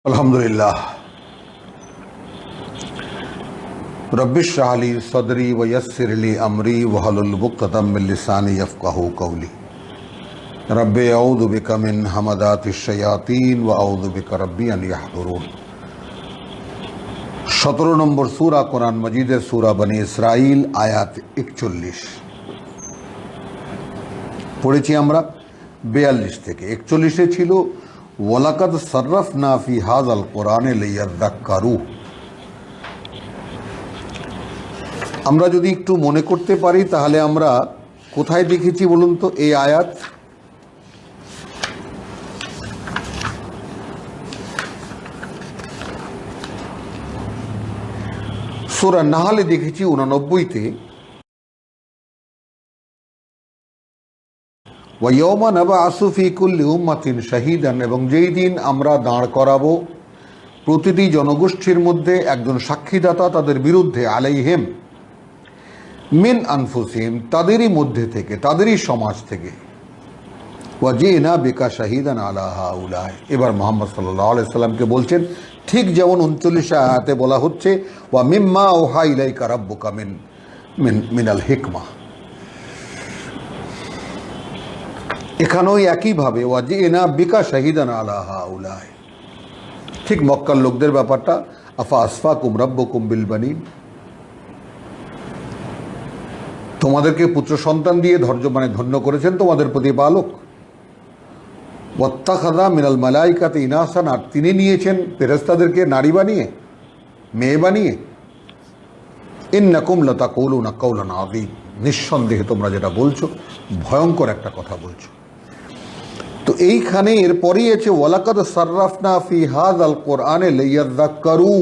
अल्हम्दुलिल्लाह रब्बिश रह ली सदरी व यस्सिर ली अमरी वहलुल उक़दतम मिन लिसानी यफ़क़हू क़ौली रब्बि अऊज़ु बिका मिन हमज़ातिश शयातीन व अऊज़ु बिका रब्बी अन यहज़ुरून। 17 নম্বর सूरा कुरान मजीদের सूरा बनी इसराइल आयात 41 পড়েছি আমরা 42 থেকে 41 ছিল ওয়ালাকাদ সাররাফনা ফি হাযাল কুরআনে লিয়াযাক্কারু। আমরা যদি একটু মনে করতে পারি তাহলে আমরা কোথায় দেখেছি বলুন তো এই আয়াত? সূরা নাহলে দেখেছি 89-তে, ওয়াইয়াউমা নাবআসু ফি কুল্লি উম্মাতিন শাহীদান, এবং যেই দিন আমরা দাঁড় করাবো প্রতিটি জনগোষ্ঠীর মধ্যে একজন সাক্ষীদাতা তাদের বিরুদ্ধে, আলাইহিম মিন আনফুসিহিম, তাদেরই মধ্যে থেকে, তাদেরই সমাজ থেকে, ওয়াজিনা বিকা শাহীদান আলা হাউলাই। এবার মুহাম্মদ সাল্লাল্লাহু আলাইহি সাল্লামকে বলছেন ঠিক যেমন 39 আয়াতে বলা হচ্ছে ওয়া মিম্মা আওহা ইলাইকা রাব্বুকা মিনাল হিকমা। এখানেও একইভাবে ওয়াজিনা বিকা শাহীদান আলা হাউলাই। ঠিক মক্কার লোকদের ব্যাপারটা, আফা আসফাকুম রাব্বুকুম বিল বানিন, তোমাদেরকে পুত্র সন্তান দিয়ে ধন্য করেছেন তোমাদের প্রতিপালক। ওয়াত্তাখাযা মিনাল মালাইকাতি ইনাসান, আর তিনি নিয়েছেন ফেরেশতাদেরকে নারী বানিয়ে, মেয়ে বানিয়ে। ইন্নাকুম লাতাকুলুনা কাওলান আযীম, নিঃসন্দেহে তোমরা যেটা বলছো ভয়ঙ্কর একটা কথা বলছো। তো এইখানে এরপরেই আছে ওয়ালাকাদ সাররাফনা ফি হাযাল কুরআনে লিয়াযাক্কারু।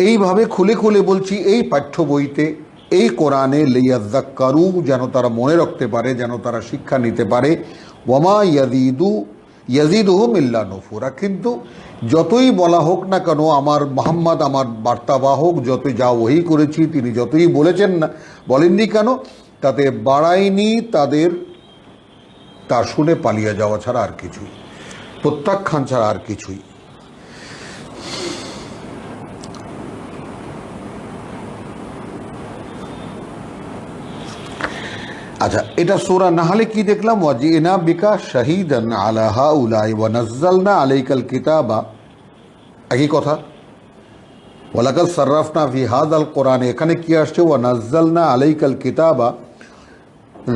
এইভাবে খুলে খুলে বলছি এই পাঠ্য বইতে, এই কোরআনে লিয়াযাক্কারু, যেন তারা মনে রাখতে পারে, যেন তারা শিক্ষা নিতে পারে। ওয়ামা ইয়াজিদুহুম ইল্লা নুফুরা, কিন্তু যতই বলা হোক না কেন আমার মুহাম্মদ আমার বার্তাবাহক যতই যা ওহী করেছি তিনি যতই বলেছেন না বলেননি কেন, তাতে বাড়ায়নি তাদের তা শুনে পালিয়ে যাওয়া ছাড়া আর কিছুই, প্রত্যাখ্যান ছাড়া আর কিছুই। আচ্ছা, এটা সূরা নাহলে কি দেখলাম? ওয়াজিনা বিকা শাহীদান আলা হাউলাই ওয়া নাযালনা আলাইকাল কিতাবা, একই কথা। ওয়ালাকাদ সাররাফনা ফি হাযাল কুরআন, এখানে কি আসছে? ওয়া নাযালনা আলাইকাল কিতাবা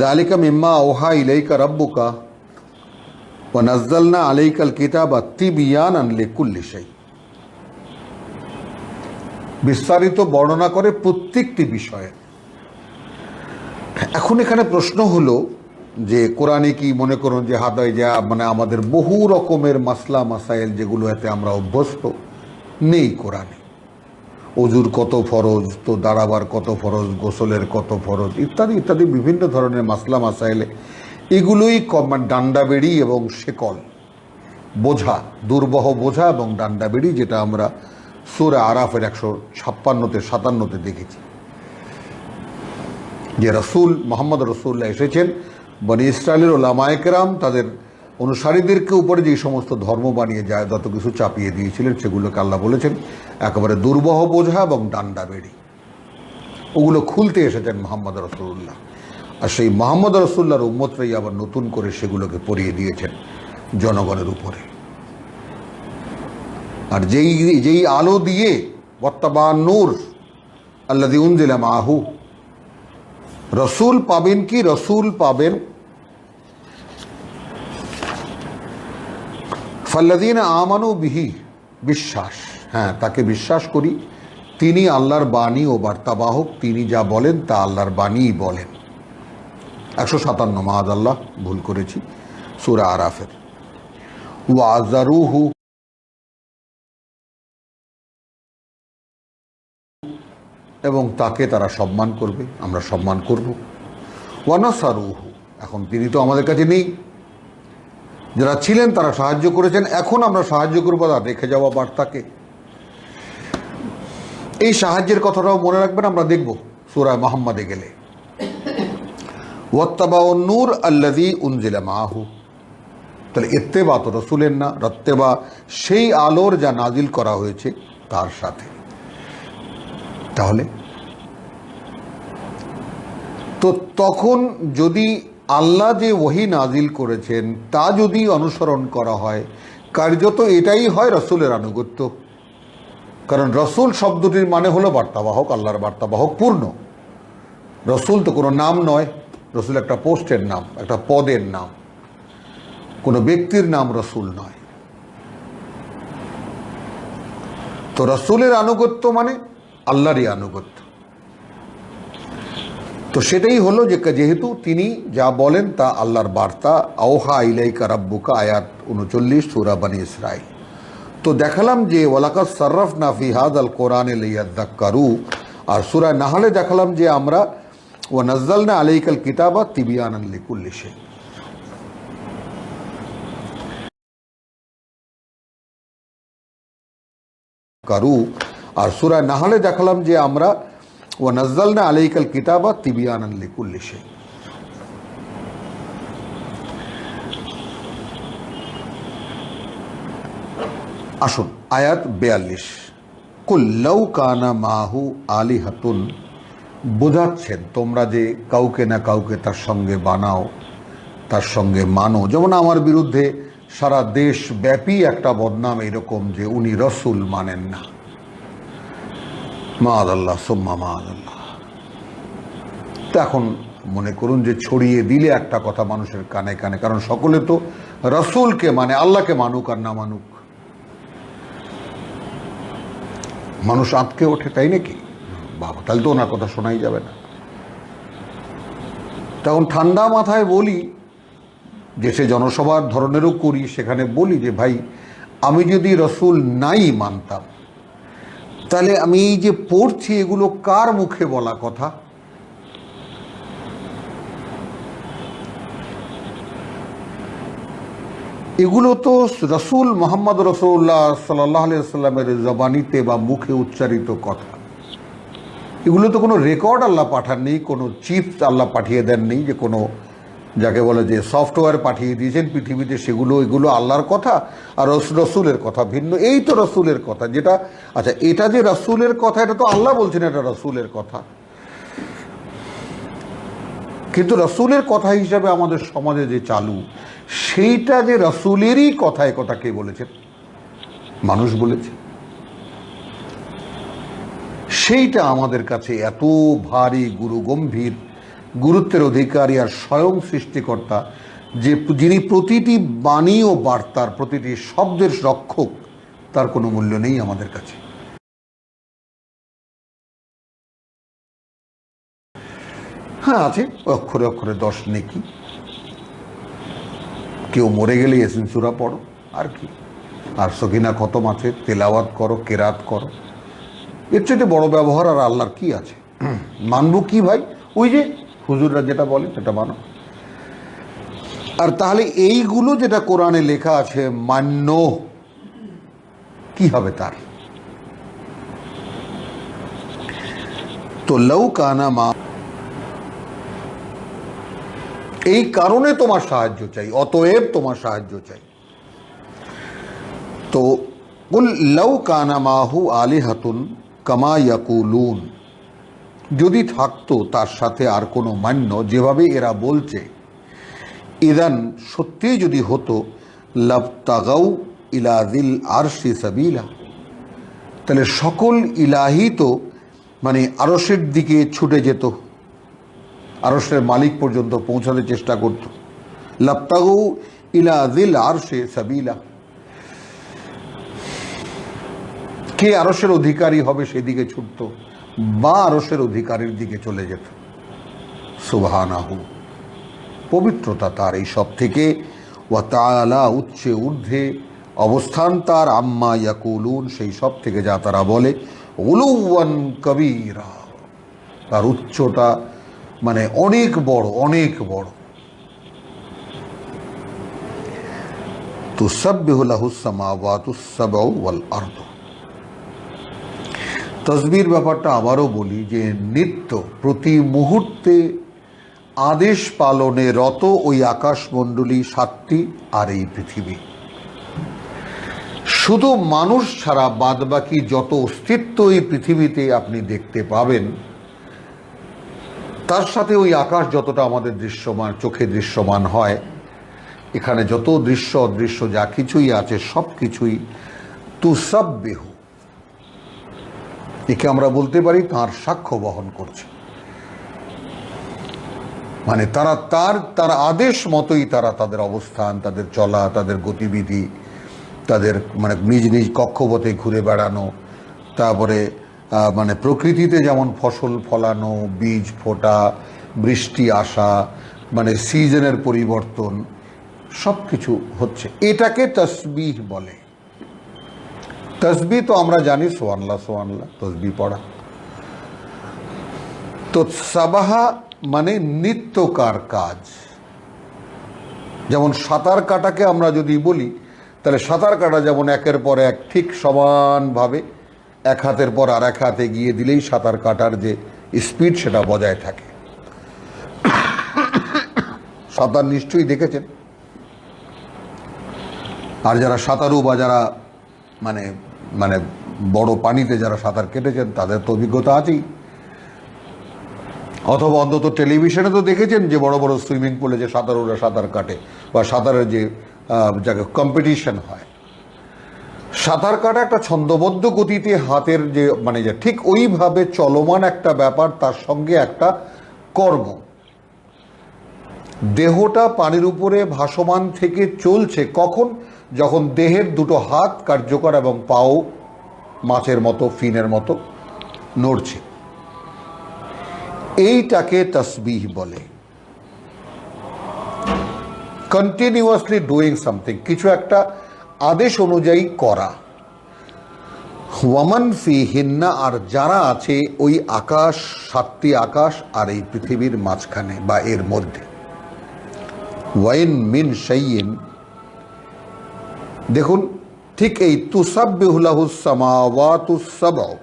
যালিকা মিম্মা আওহা ইলাইকা রাব্বুকা ওয়া নাযালনা আলাইকাল কিতাবা তিবয়ানান লিকুল্লি শাই, বিস্তারিত বর্ণনা করে প্রত্যেকটি বিষয়ে। এখন এখানে প্রশ্ন হলো যে কোরআনে কি মনে করুন যে হাদায় যা মানে আমাদের বহু রকমের মাসলা মাসাইল যেগুলো এতে আমরা অভ্যস্ত নেই কোরআনে। অজুর কত ফরজ, তো দাঁড়াবার কত ফরজ, গোসলের কত ফরজ, ইত্যাদি ইত্যাদি বিভিন্ন ধরনের মাসলা মাসাইলে এগুলোই ডান্ডা বেড়ি এবং শেকল বোঝা, দুর্বহ বোঝা এবং ডান্ডা বেড়ি, যেটা আমরা সূরা আরাফের 156-তে 57-তে দেখেছি যে রসুল মোহাম্মদ রসুল্লাহ এসেছেন বনি ইসরায়েলের ওলামায়ে কেরাম তাদের অনুসারীদেরকে উপরে যে সমস্ত ধর্ম বানিয়ে যায় যত কিছু চাপিয়ে দিয়েছিলেন সেগুলোকে আল্লাহ বলেছেন একেবারে দুর্বহ বোঝা এবং ডান্ডা বেড়ি, ওগুলো খুলতে এসেছেন মোহাম্মদ রসুল্লাহ। আর সেই মোহাম্মদ রসুল্লাহর উম্মতরাই আবার নতুন করে সেগুলোকে পরিয়ে দিয়েছেন জনগণের উপরে। আর যেই আলো দিয়ে ওয়াত্তাবা'আন নূর আল্লাযী উনজিলা মা'আহু, রসুল পাবেন কি? রসুল পাবেন ফাল্লাযীনা আমানু বিহি, বিশ্বাস, হ্যাঁ তাকে বিশ্বাস করি, তিনি আল্লাহর বাণী ও বার্তাবাহক, তিনি যা বলেন তা আল্লাহর বাণীই বলেন। 157, মাআযাল্লাহ ভুল করেছি, সূরা আরাফের। ওয়াযারুহু, এবং তাকে তারা সম্মান করবে, আমরা সম্মান করব। ওয়ানাসারুহু, এখন তিনি তো আমাদের কাছে নেই, যারা ছিলেন তারা সাহায্য করেছেন, এখন আমরা সাহায্য করবো তার রেখে যাওয়া বার্তাকে। এই সাহায্যের কথাটাও মনে রাখবেন, আমরা দেখব সূরা মুহাম্মাদে গেলে। ওয়াত্তাবা'উন নূর আল্লাযী উনজিলা মা'আহু, তাহলে ইত্তেবা তো রসুলের না, রত্তেবা সেই আলোর যা নাজিল করা হয়েছে তার সাথে। তাহলে তো তখন যদি আল্লাহ যে ওহী নাজিল করেছেন তা যদি অনুসরণ করা হয়, কার্যত এটাই হয় রসুলের আনুগত্য। কারণ রসুল শব্দটির মানে হলো বার্তাবাহক, আল্লাহর বার্তাবাহক পূর্ণ। রসুল তো কোনো নাম নয়, রসুল একটা পোস্টের নাম, একটা পদের নাম, কোনো ব্যক্তির নাম রসুল নয়। তো রসুলের আনুগত্য মানে আল্লাহরই আনুগত্য। তো সেটাই হলো যে যেহেতু তিনি যা বলেন তা আল্লাহর বার্তা। আওহা ইলাইকা রাব্বুকা, আয়াত 39 সূরা বনী ইসরাঈল। তো দেখালাম যে ওয়ালাকাদ সাররাফনা ফি হাযাল কোরআনে লিয়াযাক্কারু, আর সূরা নাহলে দেখালাম যে আমরা ওয়া নাযালনা আলাইকাল কিতাবা তিবয়ানান লিকুল্লি শাই। আর সূরা নাহলে দেখালাম যে আমরা ওয়া নাযালনা আলাইকাল কিতাবা তিবয়ানান লিকুল্লি শাই। আসুন আয়াত 42, কুল লাউ কানা মাহু আলিহাতুন, বোঝাচ্ছেন তোমরা যে কাউকে না কাউকে তার সঙ্গে বানাও, তার সঙ্গে মানো। যেমন আমার বিরুদ্ধে সারা দেশব্যাপী একটা বদনাম এরকম যে উনি রসুল মানেন না, মাআল্লাহ সুম্মা মাআল্লাহ। তো এখন মনে করুন যে ছড়িয়ে দিলে একটা কথা মানুষের কানে কানে, কারণ সকলে তো রসুলকে মানে, আল্লাহকে মানুক আর না মানুক মানুষ আঁতকে ওঠে, তাই নাকি? বাবা, তাহলে তো ওনার কথা শোনাই যাবে না। তখন ঠান্ডা মাথায় বলি, যে সে জনসভার ধরনেরও করি, সেখানে বলি যে ভাই, আমি যদি রসুল নাই মানতাম, তাহলে আমি এই যে পড়ছি এগুলো কার মুখে বলা কথা? এগুলো তো রসুল মোহাম্মদ রসুল্লাহ সাল্লাল্লাহু আলাইহি ওয়াসাল্লামের জবানিতে বা মুখে উচ্চারিত কথা। এগুলো তো কোনো রেকর্ড আল্লাহ পাঠাননি, কোনো চিপ আল্লাহ পাঠিয়ে দেননি, যে কোনো যাকে বলে যে সফটওয়্যার পাঠিয়ে দিয়েছেন পৃথিবীতে, এগুলো আল্লাহর কথা আর রসুলের কথা ভিন্ন। এই তো রসুলের কথা যেটা, আচ্ছা এটা যে রসুলের কথা, এটা তো আল্লাহ বলছেন এটা রসুলের কথা, কিন্তু রসুলের কথা হিসাবে আমাদের সমাজে যে চালু, সেইটা যে রসুলেরই কথা, এ কথা কে বলেছেন? মানুষ বলেছে। সেইটা আমাদের কাছে এত ভারী গম্ভীর গুরুত্বের অধিকারী আর স্বয়ং সৃষ্টিকর্তা, যে যিনি প্রতিটি বাণী ও বার্তার, প্রতিটি শব্দের রক্ষক, তার কোনো মূল্য নেই আমাদের কাছে। হ্যাঁ আছে, অক্ষরে অক্ষরে 10 নেকি। কেউ মরে গেলে ইয়াসিন সূরা পড়ো, আর কি, আর সকিনা খতম আছে, তেলাওয়াত করো, কেরাত করো, এর চেয়ে বড় ব্যবহার আর আল্লাহর কি আছে? মানবো কি ভাই? ওই যে হুজুররা যেটা বলে সেটা মানো। আর তাহলে এইগুলো যেটা কোরআনে লেখা আছে মান্য, কি হবে তার? তো লাউ কানা মা, এই কারণে তোমার সাহায্য চাই, অতএব তোমার সাহায্য চাই। তো কুল লাউ কানা মাহু আলিহাতুন কামা ইয়াকুলুন, যদি থাকতো তার সাথে আর কোনো মান্য, যেভাবে এরা বলছে, ইদান সত্যিই যদি হতো, লাবতাগাউ ইলা যিল আরশি সাবিলা, তাহলে সকল ইলাহি তো মানে আরশের দিকে ছুটে যেত, আরশের মালিক পর্যন্ত পৌঁছাতে চেষ্টা করত। লাবতাগু ইলা যিল আরশি সাবিলা, কে আরশের অধিকারী হবে সেদিকে ছুটতো, বা আরশের অধিকারীর দিকে চলে যেত। সুবহানাহু, পবিত্রতা তার এই সব থেকে, ওয়া তাআলা, উচ্চে ঊর্ধ্বে অবস্থান তার, আম্মা ইয়াকুলুন, সেই সব থেকে যা তারা বলে, উলুওয়ান কবীরা, তার উচ্চতা মানে অনেক বড়, অনেক বড়। তুসাব্বিহু লাহুস সামাওয়াতুস সাবউ ওয়াল আরদ। তসবির ব্যাপারটা আবারও বলি যে নিত্য প্রতি মুহূর্তে আদেশ পালনে রত ওই আকাশমণ্ডলী 7টি আর এই পৃথিবী। শুধু মানুষ ছাড়া বাদবাকি যত অস্তিত্ব এই পৃথিবীতে আপনি দেখতে পাবেন, তার সাথে ওই আকাশ যতটা আমাদের দৃশ্যমান, চোখে দৃশ্যমান হয়, এখানে যত দৃশ্য অদৃশ্য যা কিছুই আছে সব কিছুই তুসাব্বিহু, একে আমরা বলতে পারি তার সাক্ষ্য বহন করছে। মানে তার আদেশ মতোই তারা তাদের অবস্থান, তাদের চলা, তাদের গতিবিধি, তাদের মানে নিজ নিজ কক্ষপথে ঘুরে বেড়ানো, তারপরে মানে প্রকৃতিতে যেমন ফসল ফলানো, বীজ ফোটা, বৃষ্টি আসা, মানে সিজনের পরিবর্তন, সব কিছু হচ্ছে। এটাকে তসবিহ বলে। তসবিহ তো আমরা জানি সোয়ানলা সোয়ানলা তসবিহ পড়া। তো সাবাহা মানে নিত্যকার কাজ। যেমন সাঁতার কাটাকে আমরা যদি বলি, তাহলে সাঁতার কাটা যেমন একের পর এক ঠিক সমানভাবে এক হাতের পর আর এক হাতে গিয়ে দিলেই সাঁতার কাটার যে স্পিড সেটা বজায় থাকে। সাঁতার নিশ্চয়ই দেখেছেন, আর যারা সাঁতারু বা যারা মানে মানে বড় পানিতে যারা সাঁতার কেটেছেন তাদের তো অভিজ্ঞতা আছেই। অথবা অন্তত টেলিভিশনে তো দেখেছেন যে বড় বড় সুইমিং পুলে যে সাঁতারুরা সাঁতার কাটে বা সাঁতারের যে যাকে কম্পিটিশন হয়। সাঁতার কাটা একটা ছন্দবদ্ধ গতিতে হাতের যে মানে যে ঠিক ওইভাবে চলমান একটা ব্যাপার, তার সঙ্গে একটা কর্ম। দেহটা পানির উপরে ভাসমান থেকে চলছে কখন? যখন দেহের দুটো হাত কার্যকর এবং পাও মাছের মতো, ফিনের মতো নড়ছে। এইটাকে তসবিহ বলে। কন্টিনিউয়াসলি ডুইং সামথিং, কিছু একটা আদেশ অনুযায়ী করা। ওয়ামান ফিহিন্না, আর যারা আছে ওই আকাশ, 7টি আকাশ আর এই পৃথিবীর মাঝখানে বা এর মধ্যে। ওয়াইন মিন শাইইন, দেখুন ঠিক এই তুসাব্বিহু লাহুস সামাওয়াতুস সাবউ,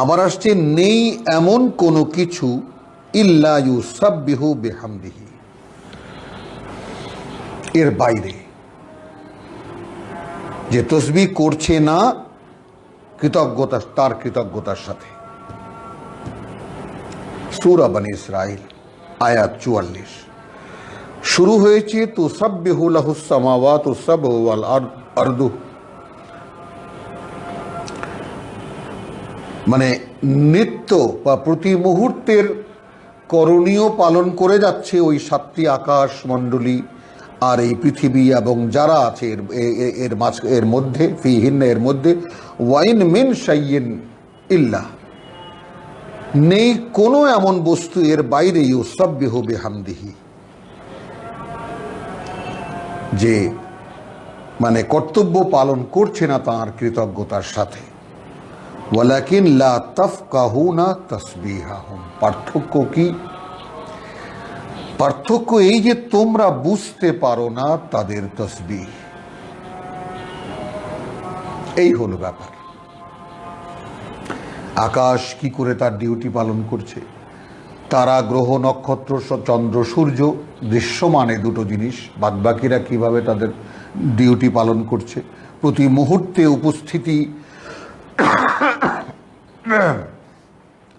আবার আসছে নেই এমন কোনো কিছু ইল্লা ইউসাব্বিহু বিহামদিহি, এর বাইরে যে তসবিহ করছে না কৃতজ্ঞতা, তার কৃতজ্ঞতার সাথে। সূরা বনী ইসরাঈল আয়াত 44 শুরু হয়েছে তুসাব্বিহু লাহুস সামাওয়াতুস সাবউ ওয়াল আরদু, মানে নিত্য বা প্রতি মুহূর্তের করণীয় পালন করে যাচ্ছে ওই 7টি আকাশ মণ্ডলী আর এই পৃথিবী এবং যারা আছে এর মধ্যে, ফিহিন্না এর মধ্যে। ওয়াইন মিন শাইইন ইল্লা, নেই কোনো এমন বস্তু এর বাইরে ইউসাব্বিহু বিহামদিহি, যে মানে কর্তব্য পালন করছে না তাঁর কৃতজ্ঞতার সাথে। ওয়ালাকিন লা তাফকাহুনা তাসবিহাহুম, পার্থক্য কি? পার্থক্য এই যে তোমরা বুঝতে পারো না তাদের তসবিহ। এই হলো ব্যাপার। আকাশ কি করে তার ডিউটি পালন করছে, তারা, গ্রহ, নক্ষত্র, চন্দ্র, সূর্য দৃশ্যমানে দুটো জিনিস, বাদবাকিরা কিভাবে তাদের ডিউটি পালন করছে, প্রতি মুহূর্তে উপস্থিতি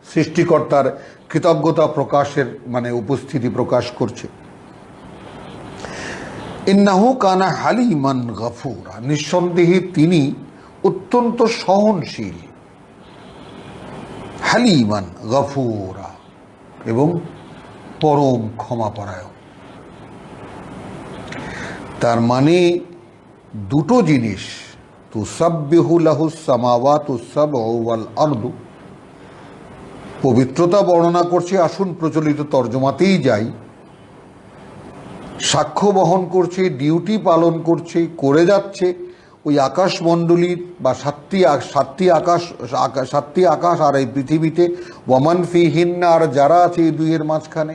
সৃষ্টিকর্তার কৃতজ্ঞতা প্রকাশের মানে উপস্থিতি প্রকাশ করছে। ইন্নাহু কানা হালিমান গফুরা, নিঃসন্দেহে তিনি অত্যন্ত সহনশীল। হালিমান গফুরা, এবং পরম ক্ষমাপরায়ণ। তার মানে দুটো জিনিস, তুসাব্বিহু লাহুস সামাওয়াতুস সাবউ ওয়াল আরদু, পবিত্রতা বর্ণনা করছে। আসুন প্রচলিত তর্জমাতেই যাই। সাক্ষ্য বহন করছে, ডিউটি পালন করছে, করে যাচ্ছে ওই আকাশমণ্ডলীর বা 7টি আকাশ আর এই পৃথিবীতে। ওয়ামান ফিহিন্না, আর যারা আছে এই দুইয়ের মাঝখানে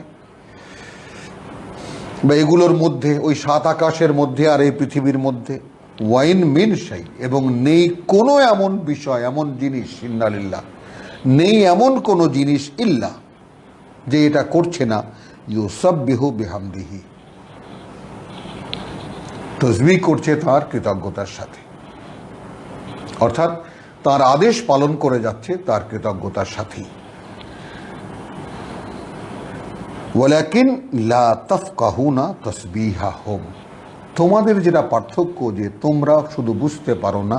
বা এগুলোর মধ্যে, ওই 7 আকাশের মধ্যে আর এই পৃথিবীর মধ্যে। ওয়াইন মিন শাই, এবং নেই কোনো এমন বিষয়, এমন জিনিস, ইন্নালিল্লাহ, নেই এমন কোনো জিনিস, ইল্লা যে এটা করছে না, ইউসাব্বিহু বিহামদিহি, তাসবিহ করছে তার কৃতজ্ঞতার সাথে, অর্থাৎ তার আদেশ পালন করে যাচ্ছে তার কৃতজ্ঞতার সাথেই। ওয়ালাকিন লা তাফকাহুনা তাসবিহাহুম, তোমাদের যেটা পার্থক্য যে তোমরা শুধু বুঝতে পারো না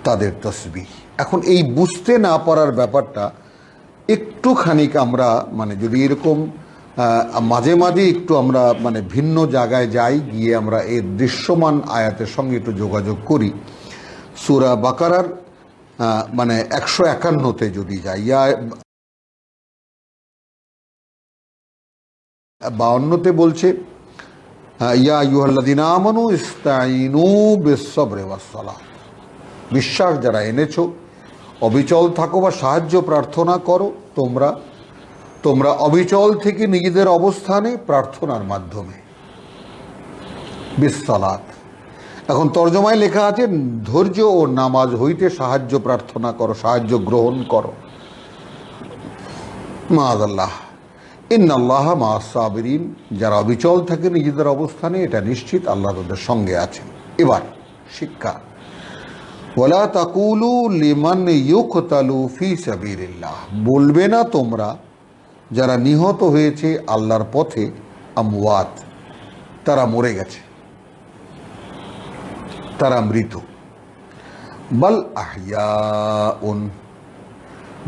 তাদের তসবিহ। এখন এই বুঝতে না পারার ব্যাপারটা একটুখানি আমরা যদি এরকম মাঝে মাঝে একটু আমরা ভিন্ন জায়গায় যাই, গিয়ে আমরা এই দৃশ্যমান আয়াতের সঙ্গে একটু যোগাযোগ করি। সূরা বাকারার 151-তে যদি যাই, 52-তে বলছে ইয়া আইয়ুহাল্লাযীনা আমানু ইসতাঈনু বিস-সাবরি ওয়াস-সালাহ, বিশ্বাস যারা এনেছো অবিচল থাকো বা সাহায্য প্রার্থনা করো, তোমরা অবিচল থেকে নিজেদের অবস্থানে প্রার্থনার মাধ্যমে, বিস-সালাত। এখন তর্জমায় লেখা আছে ধৈর্য ও নামাজ হইতে সাহায্য প্রার্থনা করো, সাহায্য গ্রহণ করো। মাআযাল্লাহ, ইন্নাল্লাহা মা'আস-সাবিরিন, যারা অবিচল থাকে নিজেদের অবস্থানে, এটা নিশ্চিত আল্লাহ তাদের সঙ্গে আছেন। এবার শিক্ষা, ওয়ালা তাকুলু লিমান ইউকতালু ফি সাবিলিল্লাহ, বলবে না তোমরা যারা নিহত হয়েছে আল্লাহর পথে, আমওয়াত, তারা মরে গেছে, তারা মৃত, বাল আহইয়াউন,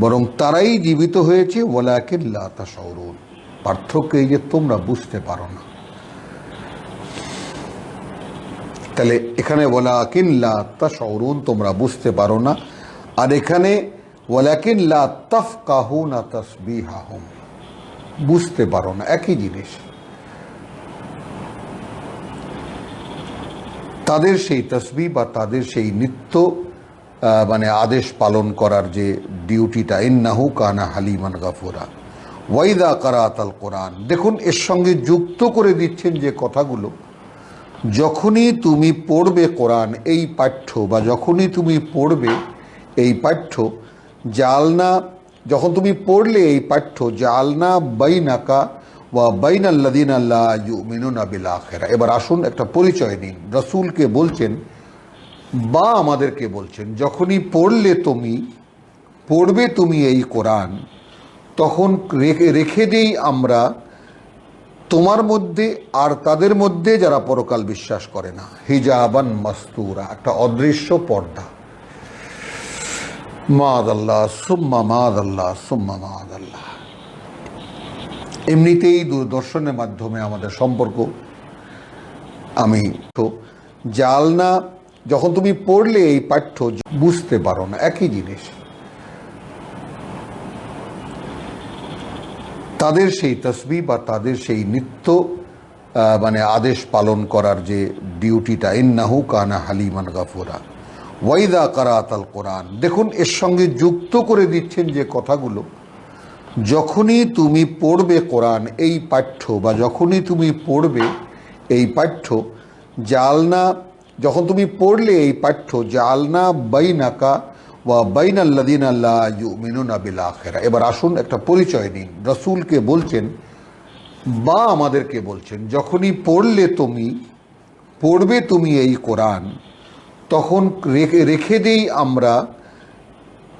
বরং তারাই জীবিত হয়েছে, ওয়ালাকিন লা তাশউরুন, পার্থক্য এই যে তোমরা বুঝতে পারো না। তাহলে এখানে ওয়ালাকিন লা তাশউরুন, তোমরা বুঝতে পারো না, আর এখানে ওয়ালাকিন লা তাফকাহুনা তাসবিহাহুম, বুঝতে পারো না, একই জিনিস। তাদের সেই তসবিহ বা তাদের সেই নিত্য আদেশ পালন করার যে ডিউটিটা, ইন্নাহু কানা হালিমান গাফুরা ওয়াইদা কারাতাল কোরআন, দেখুন এর সঙ্গে যুক্ত করে দিচ্ছেন যে কথাগুলো, যখনই তুমি পড়বে কোরআন, এই পাঠ্য বা যখনই তুমি পড়বে এই পাঠ্য, জালনা, যখন তুমি পড়লে এই পাঠ্য, জালনা বাইনাকা ওয়া বাইনাল্লাযিনা লা ইউমিনুনা বিল আখিরা। এবার আসুন একটা পরিচয় নিন, রাসূলকে বলছেন বা আমাদেরকে বলছেন, যখনই পড়বে তুমি এই কোরআন, তখন রেখে দেই আমরা তোমার মধ্যে আর তাদের মধ্যে যারা পরকাল বিশ্বাস করে না, হিজাবান মাস্তুরা, একটা অদৃশ্য পর্দা। মাআযাল্লাহ সুম্মা মাআযাল্লাহ সুম্মা মাআযাল্লাহ। এমনিতেই দূরদর্শনের মাধ্যমে আমাদের সম্পর্ক, আমি তো জালনা, যখন তুমি পড়লে এই পাঠ্য, বুঝতে পারো না, একই জিনিস। তাদের সেই তসবিহ বা তাদের সেই নিত্য আদেশ পালন করার যে ডিউটিটা, ইন্নাহু কানা হালিমান গাফুরা ওয়াইদা কারাতাল কোরআন, দেখুন এর সঙ্গে যুক্ত করে দিচ্ছেন যে কথাগুলো, যখনই তুমি পড়বে কোরআন, এই পাঠ্য বা যখনই তুমি পড়বে এই পাঠ্য, জালনা, যখন তুমি পড়লে এই পাঠ্য, জালনা বাইনাকা ওয়া বাইনাল্লাযিনা লা ইউমিনুনা বিল আখিরা। এবার আসুন একটা পরিচয় নিন, রাসূলকে বলছেন বা আমাদেরকে বলছেন, যখনই পড়বে তুমি এই কোরআন, তখন রেখে দেই আমরা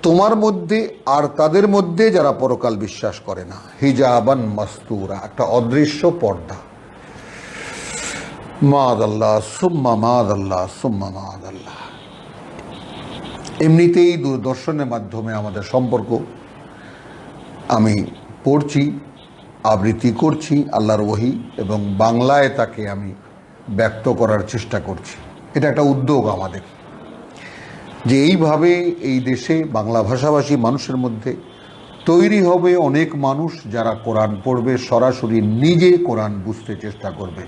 তোমার মধ্যে আর তাদের মধ্যে যারা পরকাল বিশ্বাস করে না, হিজাবান মাস্তুরা, একটা অদৃশ্য পর্দা। মাআযাল্লাহ সুম্মা মাআযাল্লাহ সুম্মা মাআযাল্লাহ। এমনিতেই দূরদর্শনের মাধ্যমে আমাদের সম্পর্ক, আমি পড়ছি, আবৃত্তি করছি আল্লাহর ওহী, এবং বাংলায় তাকে আমি ব্যক্ত করার চেষ্টা করছি। এটা একটা উদ্যোগ আমাদের, যে এইভাবে এই দেশে বাংলা ভাষাভাষী মানুষের মধ্যে তৈরি হবে অনেক মানুষ যারা কোরআন পড়বে, সরাসরি নিজে কোরআন বুঝতে চেষ্টা করবে।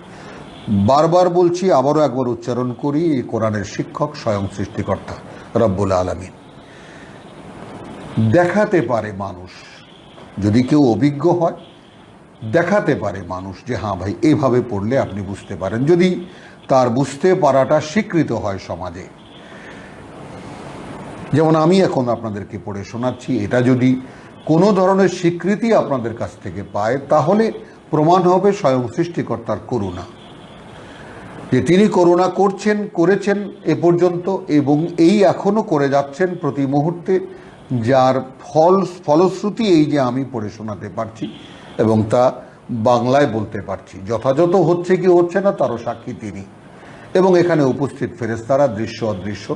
বারবার বলছি, আবারও একবার উচ্চারণ করি, এই কোরআনের শিক্ষক স্বয়ং সৃষ্টিকর্তা রব্বুল আলামিন। দেখাতে পারে মানুষ, যদি কেউ অভিজ্ঞ হয়, দেখাতে পারে মানুষ যে হ্যাঁ ভাই এইভাবে পড়লে আপনি বুঝতে পারেন, যদি তার বুঝতে পারাটা স্বীকৃত হয় সমাজে। যেমন আমি এখন আপনাদেরকে পড়ে শোনাচ্ছি, এটা যদি কোনো ধরনের স্বীকৃতি আপনাদের কাছ থেকে পায়, তাহলে প্রমাণ হবে স্বয়ং সৃষ্টিকর্তার করুণা, যে তিনি করুণা করেছেন এ পর্যন্ত এবং এই এখনো করে যাচ্ছেন প্রতি মুহূর্তে, যার ফলশ্রুতি এই যে আমি পড়ে শোনাতে পারছি এবং তা বাংলায় বলতে পারছি। যথাযথ হচ্ছে কি হচ্ছে না তারও সাক্ষী তিনি, এবং এখানে উপস্থিত ফেরেশতারা, দৃশ্য অদৃশ্য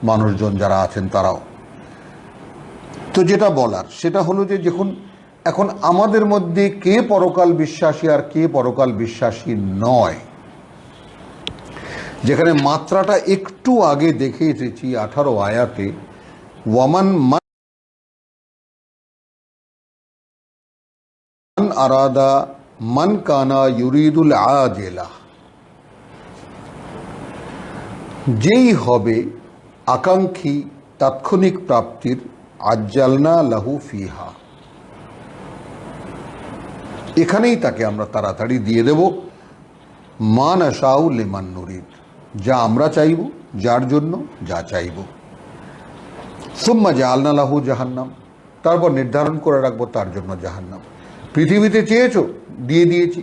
মানুষজন যারা আছেন তারাও। তো যেটা বলার সেটা হলো যে এখন আমাদের মধ্যে কে পরকাল বিশ্বাসী আর কে পরকাল বিশ্বাসী নয়, যেখানে মাত্রাটা একটু আগে দেখে এসেছি 18 আয়াতে, ওয়ামান মান আরাদা মান কানা ইউরিদুল আজেলা, যেই হবে আকাঙ্ক্ষী তাৎক্ষণিক প্রাপ্তির, আজ্জালনা লাহু ফিহা, এখানেই তাকে আমরা তাড়াতাড়ি দিয়ে দেব, মা নাশাউ লিমান নুরিদ, যা আমরা চাইব, যার জন্য যা চাইব। সুম্মা জাআলনা লাহু জাহান্নাম, তারপর নির্ধারণ করে রাখবো তার জন্য জাহান্নাম। পৃথিবীতে চেয়েছো, দিয়ে দিয়েছি।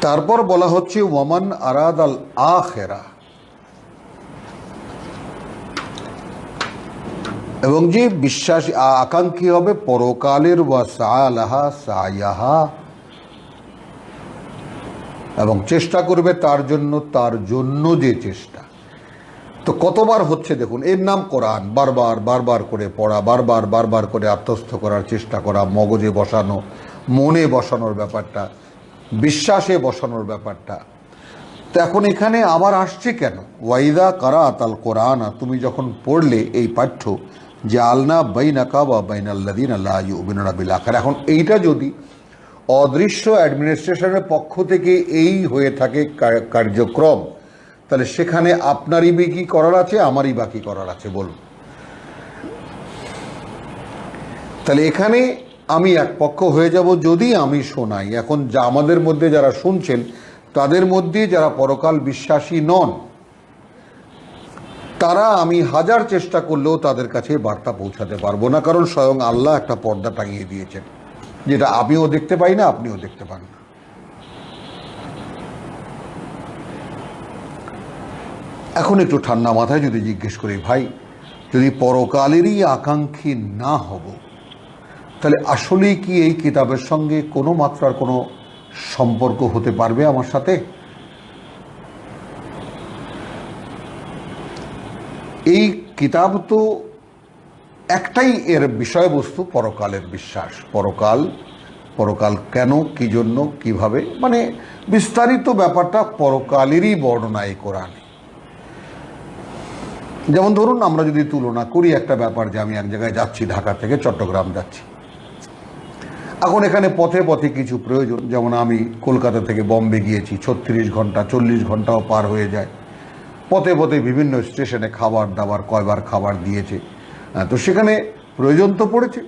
তারপর বলা হচ্ছে ওয়ামান আরাদাল আখিরা, এবং যে বিশ্বাসী আকাঙ্ক্ষী হবে পরকালের, ওয়া সাআলাহা সায়াহা, এবং চেষ্টা করবে তার জন্য যে চেষ্টা। তো কতবার হচ্ছে দেখুন, এর নাম কোরআন, বারবার করে পড়া, বারবার করে আত্মস্থ করার চেষ্টা করা, মগজে বসানো, মনে বসানোর ব্যাপারটা, বিশ্বাসে বসানোর ব্যাপারটা। তো এখন এখানে আবার আসছে কেন, ওয়াইদা কারাআতাল কোরআন, তুমি যখন পড়লে এই পাঠ্য, জাআলনা বাইনাকা ওয়া বাইনাল্লাযিনা লা ইউমিনুনা বিল আখিরাহ। এখন এইটা যদি অদৃশ্য অ্যাডমিনিস্ট্রেশনের পক্ষ থেকে এই হয়ে থাকে কার্যক্রম, তাহলে সেখানে আপনারই বাকি করার আছে, আমারই বাকি করার আছে, বলুন। তাহলে এখানে আমি এক পক্ষ হয়ে যাব যদি আমি শোনাই। এখন যা আমাদের মধ্যে যারা শুনছেন, তাদের মধ্যে যারা পরকাল বিশ্বাসী নন, তারা আমি হাজার চেষ্টা করলেও তাদের কাছে বার্তা পৌঁছাতে পারবো না, কারণ স্বয়ং আল্লাহ একটা পর্দা টাঙিয়ে দিয়েছেন, যেটা আমিও দেখতে পাই না, আপনিও দেখতে পান না। এখন একটু ঠান্ডা মাথায় যদি জিজ্ঞেস করি, ভাই যদি পরকালেরই আকাঙ্ক্ষী না হব, তাহলে আসলেই কি এই কিতাবের সঙ্গে কোনো মাত্রার কোনো সম্পর্ক হতে পারবে আমার সাথে? এই কিতাব তো একটাই, এর বিষয়বস্তু পরকালের বিশ্বাস। পরকাল কেন, কি জন্য, কিভাবে, মানে বিস্তারিত ব্যাপারটা পরকালেরই বর্ণনা এই কোরআনে। যেমন ধরুন, আমরা যদি তুলনা করি একটা ব্যাপার, যে আমি এক জায়গায় যাচ্ছি, ঢাকা থেকে চট্টগ্রাম যাচ্ছি। এখন এখানে পথে পথে কিছু প্রয়োজন, যেমন আমি কলকাতা থেকে বম্বে গিয়েছি, 36 ঘন্টা 40 ঘন্টাও পার হয়ে যায়। পথে পথে বিভিন্ন স্টেশনে খাবার দাবার, কয়বার খাবার দিয়েছে, তো সেখানে প্রয়োজন তো পড়েছে,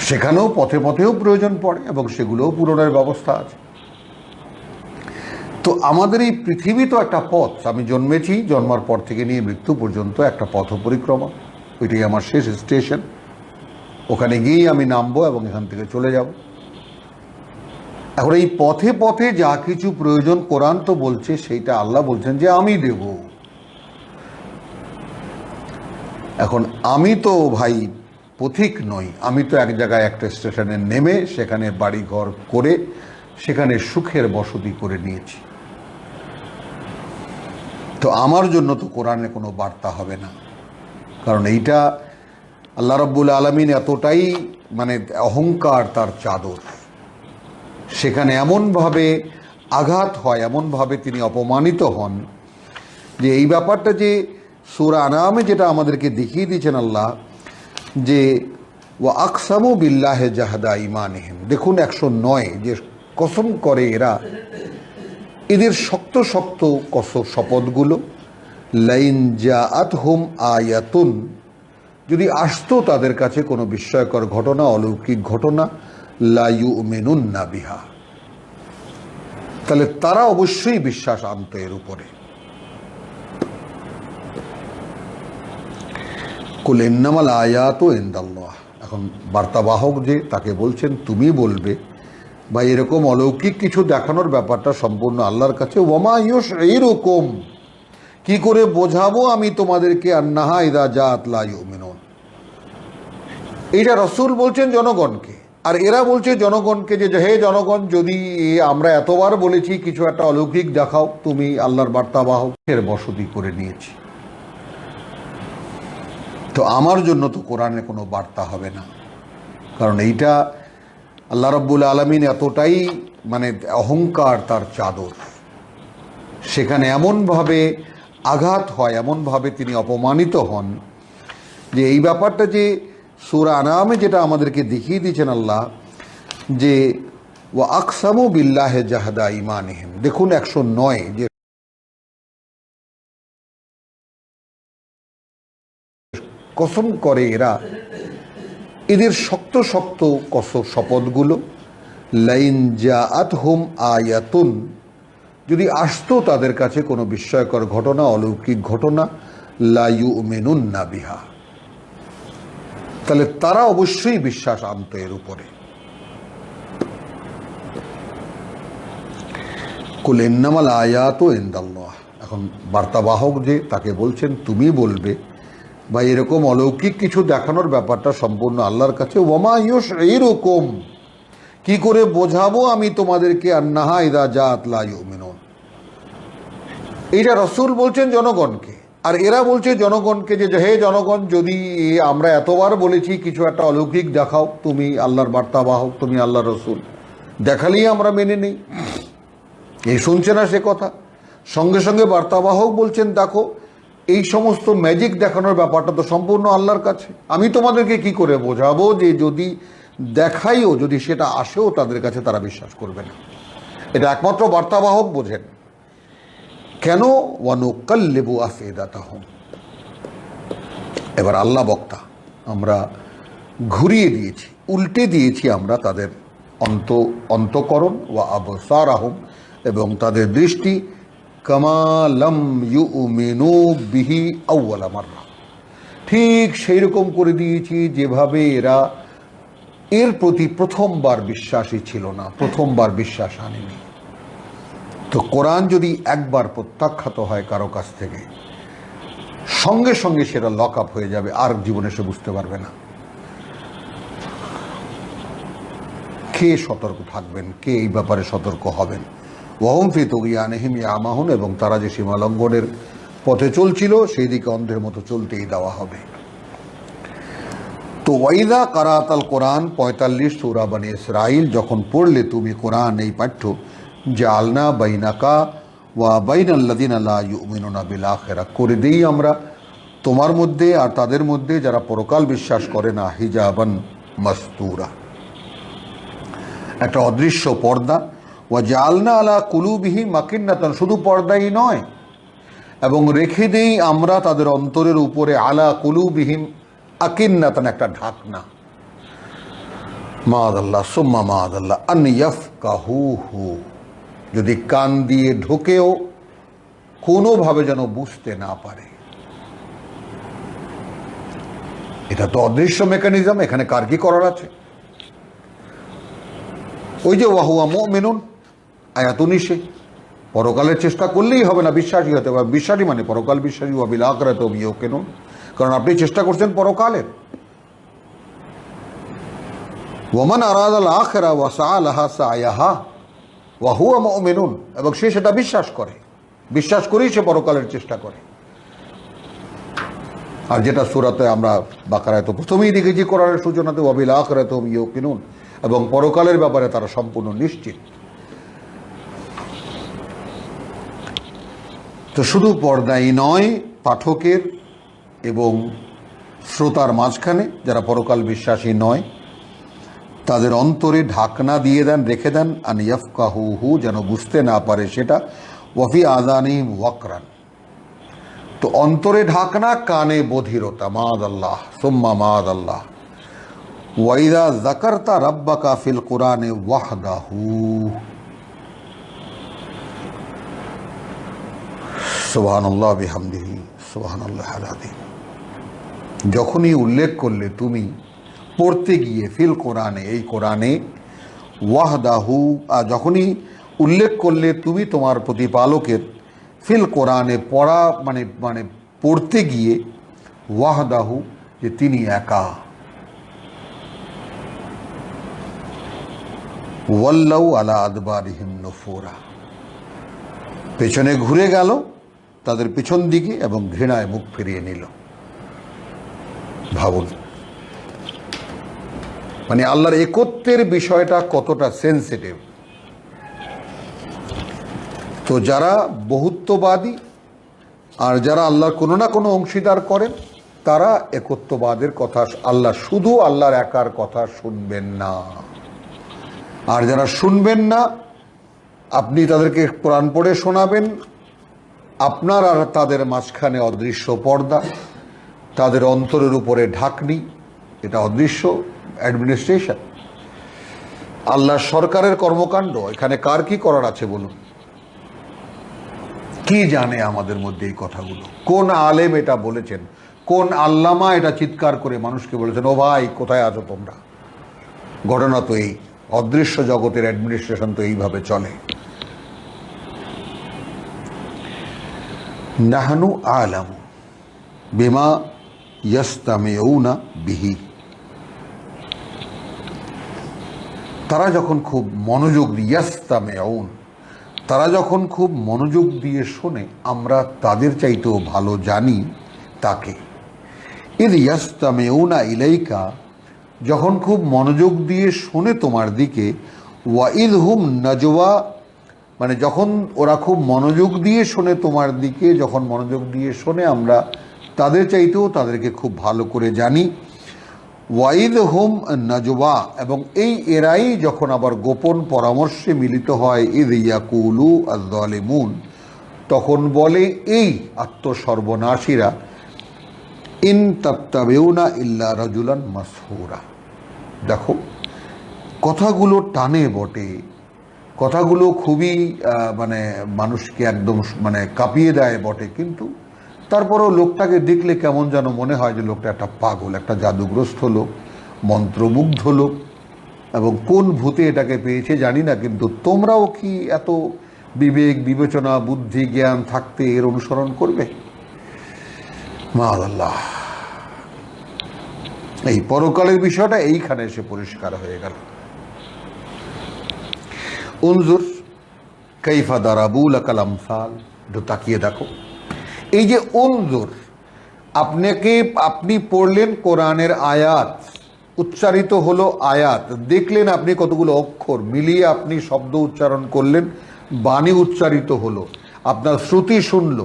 সেখানেও পথে পথেও প্রয়োজন পড়ে, এবং সেগুলোও পূরণের ব্যবস্থা আছে। তো আমাদের এই পৃথিবী তো একটা পথ, আমি জন্মেছি, জন্মার পর থেকে নিয়ে মৃত্যু পর্যন্ত একটা পথ পরিক্রমা, ওইটাই আমার শেষ স্টেশন। ওখানে গিয়েই আমি নামবো এবং এখান থেকে চলে যাব। এখন এই পথে পথে যা কিছু প্রয়োজন, কোরআন তো বলছে, সেইটা আল্লাহ বলছেন যে আমি দেব। এখন আমি তো ভাই পথিক নই, আমি তো এক জায়গায় একটা স্টেশনে নেমে সেখানে বাড়ি ঘর করে সেখানে সুখের বসতি করে নিয়েছি। তো আমার জন্য তো কোরআনে কোনো বার্তা হবে না, কারণ এইটা আল্লাহ রাব্বুল আলামিন এতটাই মানে অহংকার তার চাদর, সেখানে এমনভাবে আঘাত হয়, এমনভাবে তিনি অপমানিত হন, যে এই ব্যাপারটা যে সূরা আনামে যেটা আমাদেরকে দেখিয়ে দিয়েছেন আল্লাহ, যে ওয়া আকসামু বিল্লাহি জাহাদা ঈমানিহিম, দেখুন 109, যে কসম করে এরা, এদের শক্ত শক্ত শপথগুলো, লাইন জাআতহুম আয়াতুন, যদি আসতো তাদের কাছে কোনো বিস্ময়কর ঘটনা, অলৌকিক ঘটনা, লা ইউমিনুন্না বিহা, তাহলে তারা অবশ্যই বিশ্বাস আনত এর উপরে। কুল ইন্নামাল আয়াতু ইনদাল্লাহ। এখন বার্তাবাহক যে, তাকে বলছেন তুমি বলবে বা এরকম অলৌকিক কিছু দেখানোর ব্যাপারটা সম্পূর্ণ আল্লাহর কাছে। ওয়ামা ইউশঈরুকুম, কি করে বোঝাবো আমি তোমাদেরকে, আন্নাহা ইযা জাআত লা ইউমিনুন। এইটা রাসূল বলছেন জনগণকে, আর এরা বলছে জনগণকে যে হে জনগণ, যদি আমরা এতবার বলেছি কিছু একটা অলৌকিক দেখাও, তুমি আল্লাহর বার্তাবাহকের বসতি করে নিয়েছি, তো আমার জন্য তো কোরআনে কোনো বার্তা হবে না। কারণ এইটা আল্লাহ রাব্বুল আলামিন এতটাই মানে অহংকার তার চাদর, সেখানে এমনভাবে আঘাত হয়, এমনভাবে তিনি অপমানিত হন যে এই ব্যাপারটা যে সূরা আনামে যেটা আমাদেরকে দেখিয়ে দিয়েছেন আল্লাহ, যে ওয়া আকসামু বিল্লাহি জাহাদা ঈমানিহিম, দেখুন 109, যে কসম করে এরা, এদের শক্ত শক্ত শপথগুলো, লাইন জাআতহুম আয়াতুন, যদি আসতো তাদের কাছে কোনো বিস্ময়কর ঘটনা, অলৌকিক ঘটনা, লা ইউমিনুন্না বিহা, তাহলে তারা অবশ্যই বিশ্বাস আনতো এর উপরে। কুল ইন্নামাল আয়াতু ইনদাল্লাহ। এখন বার্তাবাহক যে, তাকে বলছেন তুমি বলবে বা এরকম অলৌকিক কিছু দেখানোর ব্যাপারটা সম্পূর্ণ আল্লাহর কাছে। ওয়ামা ইউশঈরুকুম, কি করে বোঝাবো আমি তোমাদেরকে, আন্নাহা ইযা জাআত লা ইউমিনুন। এইটা রাসূল বলছেন জনগণকে, আর এরা বলছে জনগণকে যে হে জনগণ, যদি আমরা এতবার বলেছি কিছু একটা অলৌকিক দেখাও, তুমি আল্লাহর বার্তাবাহক, তুমি আল্লাহর রাসূল, দেখালেই আমরা মেনে নেই। এই শুনছে না সে কথা, সঙ্গে সঙ্গে বার্তাবাহক বলছেন দেখো, এই সমস্ত ম্যাজিক দেখানোর ব্যাপারটা তো সম্পূর্ণ আল্লাহর কাছে, আমি তোমাদেরকে কি করে বোঝাবো যে যদি দেখাইও, যদি সেটা আসেও তাদের কাছে, তারা বিশ্বাস করবে না। এটা একমাত্র বার্তাবাহক বোঝেন। কেন? ওয়ানুকাল্লিবু আফিদাতাহুম, এবার আল্লাহ বক্তা, আমরা ঘুরিয়ে দিয়েছি, উল্টে দিয়েছি আমরা তাদের অন্তকরণ, ওয়া আবসারাহুম, এবং তাদের দৃষ্টি, কামা লাম ইউমিনু বিহি আউয়ালা মাররা, ঠিক সেই রকম করে দিয়েছি যেভাবে এরা এর প্রতি প্রথমবার বিশ্বাসী ছিল না, প্রথমবার বিশ্বাস আনেনি। তো কোরআন যদি একবার প্রত্যাখ্যাত হয় কারো কাছ থেকে, সঙ্গে সঙ্গে সেটা লক আপ হয়ে যাবে, আর জীবনে সে বুঝতে পারবে না। কে সতর্ক থাকবেন, কে এই ব্যাপারে সতর্ক হবেন? ওয়াহুম ফি তুগয়ানিহিম ইয়ামাহুন, এবং তারা যে সীমালঙ্ঘনের পথে চলছিল সেই দিকে অন্ধের মতো চলতেই দেওয়া হবে। তো ওয়াইদা কারাতাল কোরআন 45 সূরা বনী ইসরাইল, যখন পড়লে তুমি কোরআন এই পাঠ্য, জাআলনা বাইনাকা ওয়া বাইনাল্লাযিনা লা ইউমিনুনা বিল আখিরাহ, করে দেই আমরা তোমার মধ্যে আর তাদের মধ্যে যারা পরকাল বিশ্বাস করে না, হিজাবান মাসতুরা, একটা অদৃশ্য পর্দা। ওয়া জাআলনা আলা কুলুবিহিম আকিন্নাতান, শুধু পর্দাই নয়, এবং রেখে দেই আমরা তাদের অন্তরের উপরে, আলা কুলুবিহিম আকিন্নাতান, একটা ঢাকনা, মাআদাল্লাহ সুম্মা মাআদাল্লাহ, আন ইয়াফকাহুহু, যদি কান দিয়ে ঢোকেও কোনোভাবে যেন বুঝতে না পারে। এটা তো অদৃশ্য মেকানিজম, এখানে কার কি করার আছে? ওই যে ওয়াহুয়া মুমিনুন, আয়াত 19, পরকালের চেষ্টা করলেই হবে না, বিশ্বাসী হতে হবে। বিশ্বাসী মানে পরকাল বিশ্বাসী, ওয়া বিল আখিরাতি হুম ইউকিনুন, কারণ আপনি চেষ্টা করছেন পরকালের। ওয়ামান আরাদাল আখিরা ওয়া সাআ লাহা সায়াহা ওয়া হুয়া মুমিনুন, এবং সে সেটা বিশ্বাস করে, বিশ্বাস করেই সে পরকালের চেষ্টা করে। আর যেটা সূরাতে আমরা বাকারায় তো প্রথমেই দেখেছি, কোরআনের সূচনাতে, ওয়া বিল আখিরাতি হুম ইউকিনুন, এবং পরকালের ব্যাপারে তারা সম্পূর্ণ নিশ্চিত। তো শুধু পর্দাই নয়, পাঠকের এবং শ্রোতার মাঝখানে যারা পরকাল বিশ্বাসী নয়, তাদের অন্তরে ঢাকনা দিয়ে দেন, রেখে দেন, আন ইয়াফকাহুহু, যেন বুঝতে না পারে সেটা, ওয়াফি আযানিহিম ওয়াকরান, তো অন্তরে ঢাকনা, কানে বধিরতা, মাআদাল্লাহ সুম্মা মাআদাল্লাহ। ওয়াইদা যাকারতা রাব্বাকা ফিল কুরআনি ওয়াহদাহু, সুবহানাল্লাহ বিহামদিহি সুবহানাল্লাহিল আযীম। যখনই উল্লেখ করলে তুমি পড়তে গিয়ে ফিল কোরআনে, এই কোরআনে, ওয়াহদাহু, যখনই উল্লেখ করলে তুমি তোমার প্রতিপালকের, ফিল কোরআনে পড়া মানে মানে পড়তে গিয়ে, ওয়াহদাহু যে তিনি একা, ওয়াল্লাউ আলা আদবারিহিম নুফুরা, পেছনে ঘুরে গেল তাদের পেছন দিকে এবং ঘৃণায় মুখ ফিরিয়ে নিল। ভাবুন, মানে আল্লাহর একত্বের বিষয়টা কতটা সেন্সিটিভ। তো যারা বহুত্ববাদী আর যারা আল্লাহর কোনো না কোনো অংশীদার করেন, তারা একত্ববাদের কথা, আল্লাহ শুধু আল্লাহর একার কথা শুনবেন না। আর যারা শুনবেন না, আপনি তাদেরকে কোরআন পড়ে শোনাবেন, আপনার আর তাদের মাঝখানে অদৃশ্য পর্দা, তাদের অন্তরের উপরে ঢাকনি, এটা অদৃশ্য অ্যাডমিনিস্ট্রেশন, আল্লাহ সরকারের কর্মকাণ্ড। এখানে কার কি করার আছে বলুন? কি জানে আমাদের মধ্যে এই কথাগুলো? কোন আলেম এটা বলেছেন? কোন আল্লামা এটা চিৎকার করে মানুষকে বলেছেন, ও ভাই কোথায় আছো তোমরা? ঘটনা তো এই, অদৃশ্য জগতের অ্যাডমিনিস্ট্রেশন তো এইভাবে চলে। নাহনু আলামু বিমা ইয়াস্তামিউনা বিহি, তারা যখন খুব মনোযোগ দিয়ে, ইয়াস্তামিউন, তারা যখন খুব মনোযোগ দিয়ে শোনে, আমরা তাদের চাইতেও ভালো জানি তাকে। ইদ ইয়াস্তামিউনা ইলাইকা, যখন খুব মনোযোগ দিয়ে শোনে তোমার দিকে, ওয়াইদ হুম নাজওয়া, মানে যখন ওরা খুব মনোযোগ দিয়ে শোনে তোমার দিকে, যখন মনোযোগ দিয়ে শোনে আমরা তাদের চাইতেও তাদেরকে খুব ভালো করে জানি। ওয়াইদ হুম নাজওয়া, এবং এই এরাই যখন আবার গোপন পরামর্শে মিলিত হয়, ইদ ইয়াকুলু আয-যালিমুন, তখন বলে এই আত্মসর্বনাশীরা, ইন তাত্তাবিউনা ইল্লা রাজুলান মাসহুরা। দেখো, কথাগুলো টানে বটে, কথাগুলো খুবই মানে মানুষকে একদম মানে কাঁপিয়ে দেয় বটে, কিন্তু তারপরেও লোকটাকে দেখলে কেমন যেন মনে হয় যে লোকটা একটা পাগল, একটা জাদুগ্রস্ত লোক, মন্ত্রমুগ্ধ লোক, এবং কোন ভূতে এটাকে পেয়েছে জানি না। কিন্তু তোমরাও কি এত বিবেক, বিবেচনা, বুদ্ধি, জ্ঞান থাকতে এর অনুসরণ করবে? মাআল্লাহ, এই পরকালের বিষয়টা এইখানে এসে পরিষ্কার হয়ে গেল। উনজুর কাইফা দারাবু লাকাল আমসাল, একটু তাকিয়ে দেখো। এই যে উনজুর, আপনি পড়লেন কোরআনের আয়াত, উচ্চারিত হলো আয়াত, দেখলেন আপনি কতগুলো অক্ষর মিলিয়ে আপনি শব্দ উচ্চারণ করলেন, বাণী উচ্চারিত হলো, আপনার শ্রুতি শুনল,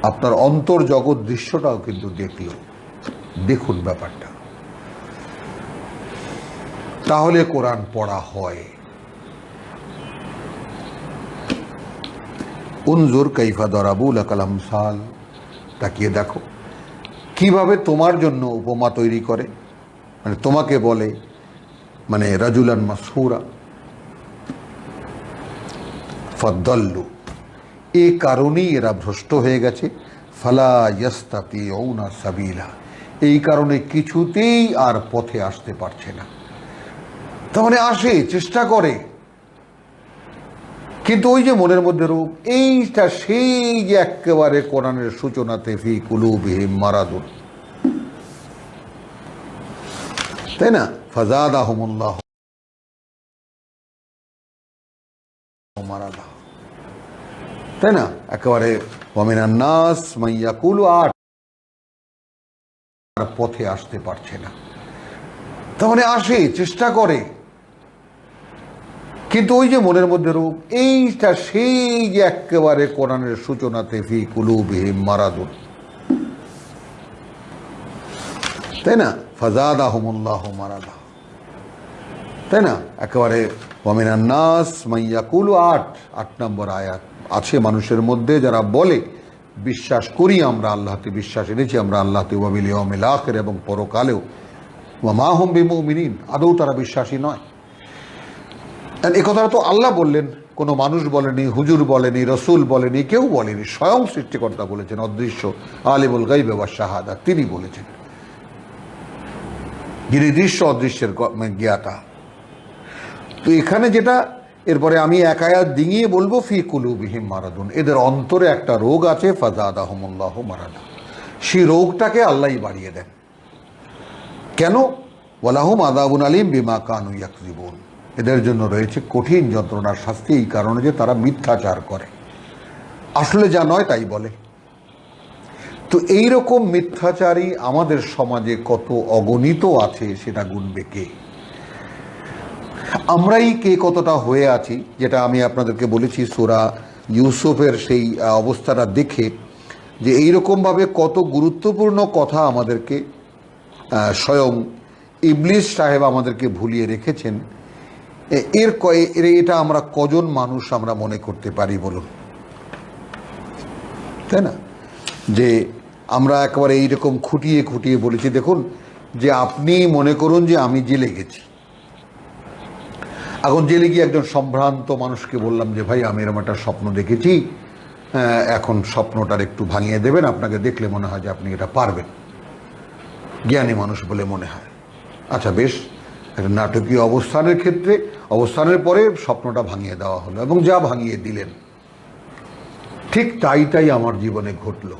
আপনার অন্তর জগৎ দৃশ্যটাও কিন্তু দেখল। দেখুন ব্যাপারটা, তাহলে কোরআন পড়া হয়। উনজুর কাইফা দরাবু লাকাল আমসাল, তাকিয়ে দেখো কিভাবে তোমার জন্য উপমা তৈরি করে, মানে তোমাকে বলে, মানে রাজুলান মাসহুরা, ফাদ্দাল্লু, এই কারণেই এরা ভ্রষ্ট হয়ে গেছে, ফালা ইয়াস্তাতিউনা সাবিলা, এই কারণে কিছুতেই আর পথে আসতে পারছে না। তার মানে আসে, চেষ্টা করে, কিন্তু ওই যে মনের মধ্যে রূপ, এইটা সেই যে একেবারে কোরআনের সূচনাতে ফি কুলুবিহিম মারাদুন, তাই না? ফাযাদাহুমুল্লাহ মারাদা, তাই না? একেবারে ওয়ামিনান নাস মান ইয়াকুলু, আর পথে আসতে পারছে না। তার মানে আসে, চেষ্টা করে, কিন্তু ওই যে মনের মধ্যে রূপ, এইটা সেই যে একেবারে কোরআনের সূচনাতে ফি কুলুবিহিম মারাদুন, তাই না? ফাযাদাহুমুল্লাহ মারাদা, তাই না? একেবারে ওয়ামিনান নাস মান ইয়াকুলু, 8 নম্বর আয়াত, আছে মানুষের মধ্যে যারা বলে বিশ্বাস করি আমরা, আল্লাহতে বিশ্বাস এনেছি আমরা, আল্লাহতে ওয়া বিল ইয়াউমিল আখির, এবং পরকালেও, ওয়া মা হুম বিমুমিনিন, আদৌ তারা বিশ্বাসী নয়। এই কথাটা তো আল্লাহ বললেন, কোনো মানুষ বলেনি, হুজুর বলেনি, রসুল বলেনি, কেউ বলেনি, স্বয়ং সৃষ্টিকর্তা বলেছেন, অদৃশ্য আলিমুল গায়ব ওয়াস শাহাদা, তিনি বলেছেন, যিনি দৃশ্য অদৃশ্যের জ্ঞাতা। তো এখানে যেটা, এরপরে আমি এক আয়াত ডিঙিয়ে বলবো, ফি কুলুবিহিম মারাদুন, এদের অন্তরে একটা রোগ আছে, ফাযাদাহুমুল্লাহু মারাদা, সেই রোগটাকে আল্লাহই বাড়িয়ে দেন। কেন? ওয়ালাহুম আযাবুন আলীম বিমা কানু ইয়াকযিবুন, এদের জন্য রয়েছে কঠিন যন্ত্রণার শাস্তি, এই কারণে যে তারা মিথ্যাচার করে, আসলে যা নয় তাই বলে। তো এইরকম মিথ্যাচারী আমাদের সমাজে কত অগণিত আছে, সেটা গুনবে কে? আমরাই কে কতটা হয়ে আছি, যেটা আমি আপনাদেরকে বলেছি সূরা ইউসুফের সেই অবস্থাটা দেখে, যে এইরকমভাবে কত গুরুত্বপূর্ণ কথা আমাদেরকে স্বয়ং ইবলিস সাহেব আমাদেরকে ভুলিয়ে রেখেছেন। এটা আমরা কজন মানুষ আমরা মনে করতে পারি বলুন, তাই না? যে আমরা একেবারে এইরকম খুঁটিয়ে খুঁটিয়ে বলেছি, দেখুন, যে আপনি মনে করুন যে আমি জেলে গেছি, এখন জেলে গিয়ে একজন সম্ভ্রান্ত মানুষকে বললাম যে ভাই আমি এরকম একটা স্বপ্ন দেখেছি, এখন স্বপ্নটার একটু ভাঙিয়ে দেবেন, আপনাকে দেখলে মনে হয় যে আপনি এটা পারবেন, জ্ঞানী মানুষ বলে মনে হয়। আচ্ছা বেশ, একটা নাটকীয় অবস্থানের পরে স্বপ্নটা ভাঙিয়ে দেওয়া হলো, এবং যা ভাঙিয়ে দিলেন, ঠিক তাই আমার জীবনে ঘটল।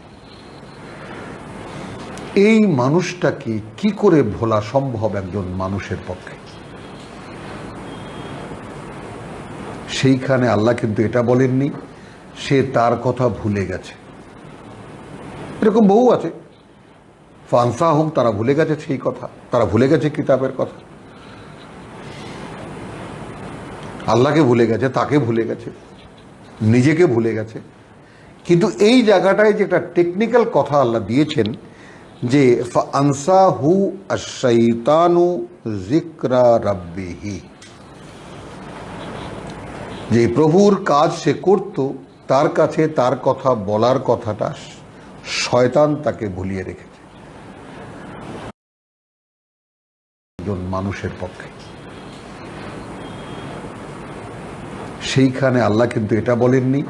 এই মানুষটাকে কি করে ভোলা সম্ভব একজন মানুষের পক্ষে? সেইখানে আল্লাহ কিন্তু এটা বলেননি সে তার কথা ভুলে গেছে। এরকম বহু আছে, ফানসাহুম, তারা ভুলে গেছে সেই কথা, তারা ভুলে গেছে কিতাবের কথা, আল্লাহকে ভুলে গেছে, তাকে ভুলে গেছে, নিজেকে ভুলে গেছে। কিন্তু এই জায়গাটায় যে একটা টেকনিক্যাল কথা আল্লাহ দিয়েছেন, যে ফানসাহু আশ-শাইতানু যিকরা রাব্বিহি, যে প্রভুর কাজ সে করত, তার কাছে তার কথা বলার কথাটা শয়তান তাকে ভুলিয়ে রেখেছে একজন মানুষের পক্ষে। সেইখানে আল্লাহ কিন্তু এটা বলেননি,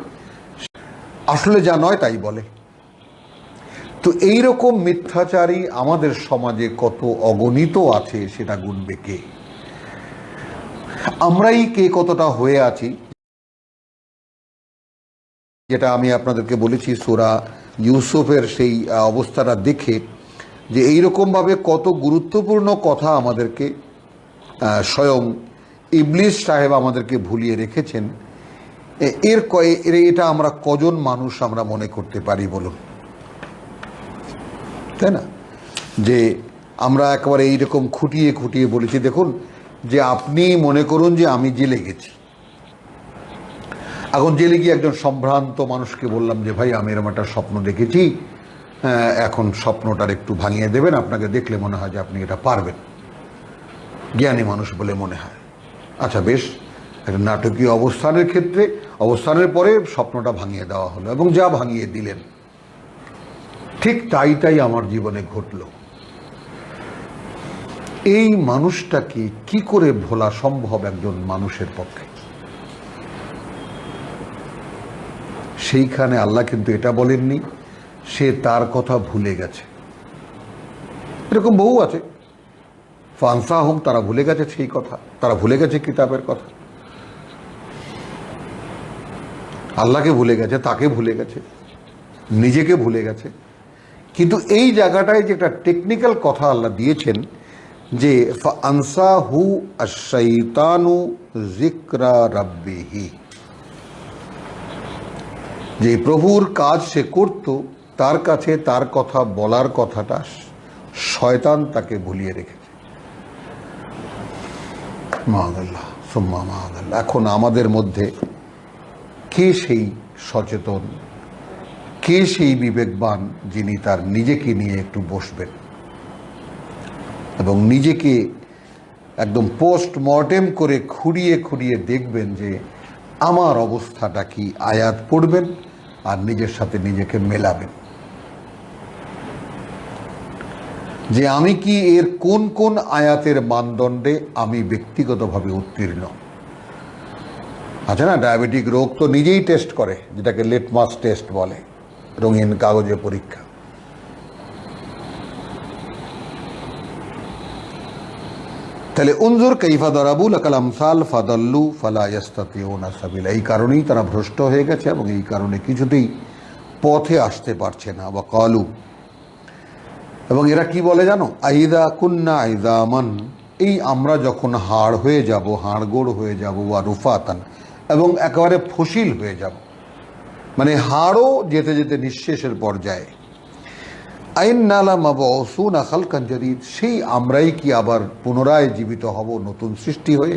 আসলে যা নয় তাই বলে। তো এইরকম মিথ্যাচারী আমাদের সমাজে কত অগণিত আছে, সেটা গুনবে কে? আমরাই কে কতটা হয়ে আছি, যেটা আমি আপনাদেরকে বলেছি সূরা ইউসুফের সেই অবস্থাটা দেখে, যে এইরকমভাবে কত গুরুত্বপূর্ণ কথা আমাদেরকে স্বয়ং ইবলিস সাহেব আমাদেরকে ভুলিয়ে রেখেছেন। এটা আমরা কজন মানুষ আমরা মনে করতে পারি বলুন, তাই না? যে আমরা একেবারে এইরকম খুঁটিয়ে খুঁটিয়ে বলেছি, দেখুন, যে আপনি মনে করুন যে আমি জেলে গেছি, এখন জেলে গিয়ে একজন সম্ভ্রান্ত মানুষকে বললাম যে ভাই আমি এরকম একটা স্বপ্ন দেখেছি, এখন স্বপ্নটার একটু ভাঙিয়ে দেবেন, আপনাকে দেখলে মনে হয় যে আপনি এটা পারবেন, জ্ঞানী মানুষ বলে মনে হয়। আচ্ছা বেশ, একটা নাটকীয় অবস্থানের পরে স্বপ্নটা ভাঙিয়ে দেওয়া হলো, এবং যা ভাঙিয়ে দিলেন, ঠিক তাই আমার জীবনে ঘটল। এই মানুষটাকে কি করে ভোলা সম্ভব একজন মানুষের পক্ষে? সেইখানে আল্লাহ কিন্তু এটা বলেননি সে তার কথা ভুলে গেছে। এরকম বহু আছে, ফানসাহুম, তারা ভুলে গেছে সেই কথা, তারা ভুলে গেছে কিতাবের কথা, আল্লাহকে ভুলে গেছে, তাকে ভুলে গেছে, নিজেকে ভুলে গেছে। কিন্তু এই জায়গাটায় যে একটা টেকনিক্যাল কথা আল্লাহ দিয়েছেন, যে ফানসাহু আশ-শাইতানু যিকরা রাব্বিহি, যে প্রভুর কাজ সে করত, তার কাছে তার কথা বলার কথাটা শয়তান তাকে ভুলিয়ে রেখেছে। মাআযাল্লাহ সুম্মা মাআযাল্লাহ। এখন আমাদের মধ্যে কে সেই সচেতন, কে সেই বিবেকবান, যিনি তার নিজেকে নিয়ে একটু বসবেন এবং নিজেকে একদম পোস্টমর্টেম করে খুঁড়িয়ে খুঁড়িয়ে দেখবেন যে আমার অবস্থাটা কি, আয়াত পড়বেন আর নিজের সাথে নিজেকে মেলাবেন, যে আমি কি এর কোন কোন আয়াতের মানদণ্ডে আমি ব্যক্তিগতভাবে উত্তীর্ণ। আছে না, ডায়াবেটিক রোগ তো নিজেই টেস্ট করে, যেটাকে লিটমাস টেস্ট বলে, রঙিন কাগজে পরীক্ষা। তাহলে উনজুর কাইফা দরাবু লাকাল আমসাল ফাদাল্লু ফালা ইয়াস্তাতিউনা সাবিলা, এই কারণেই তারা ভ্রষ্ট হয়ে গেছে এবং এই কারণে কিছুতেই পথে আসতে পারছে না। ওয়া ক্বালু, এবং এরা কি বলে জানো, আইদা কুন্না আইদামান, এই আমরা যখন হাড় হয়ে যাব, হাড়গোড় হয়ে যাব, ওয়া রুফাতান, এবং একেবারে ফসিল হয়ে যাব, মানে হাড়ও যেতে যেতে নিঃশেষের পর্যায়ে, আইন্না লামাবউসুনা খালকান জাদীদ, সেই আমরাই কি আবার পুনরায় জীবিত হব নতুন সৃষ্টি হয়ে?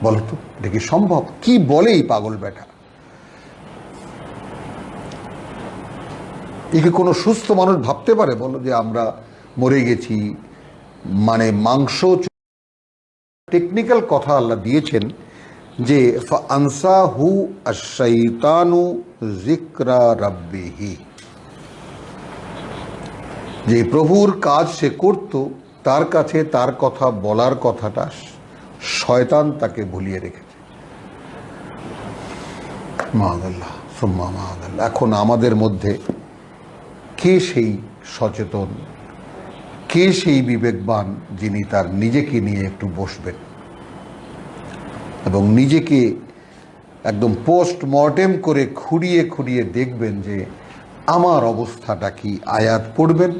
বলতো এটা কি সম্ভব? কি বলে এই পাগল বেটা? একে কোনো সুস্থ মানুষ ভাবতে পারে বলো যে আমরা মরে গেছি? মানে মাংস, টেকনিক্যাল কথা আল্লাহ দিয়েছেন যে ফাআনসাহু আশ-শাইতানু যিকরা রাব্বিহি, যে প্রভুর কাজ সে করত, তার কাছে তার কথা বলার কথাটা শয়তান তাকে ভুলিয়ে রেখেছে। মাআযাল্লাহ সুম্মা মাআযাল্লাহ। এখন আমাদের মধ্যে কে সেই সচেতন, কে সেই বিবেকবান যিনি তার নিজেকে নিয়ে একটু বসবেন এবং নিজেকে একদম পোস্টমর্টেম করে খুঁড়িয়ে খুঁড়িয়ে দেখবেন যে আমার অবস্থাটা কি? আয়াত পড়বেন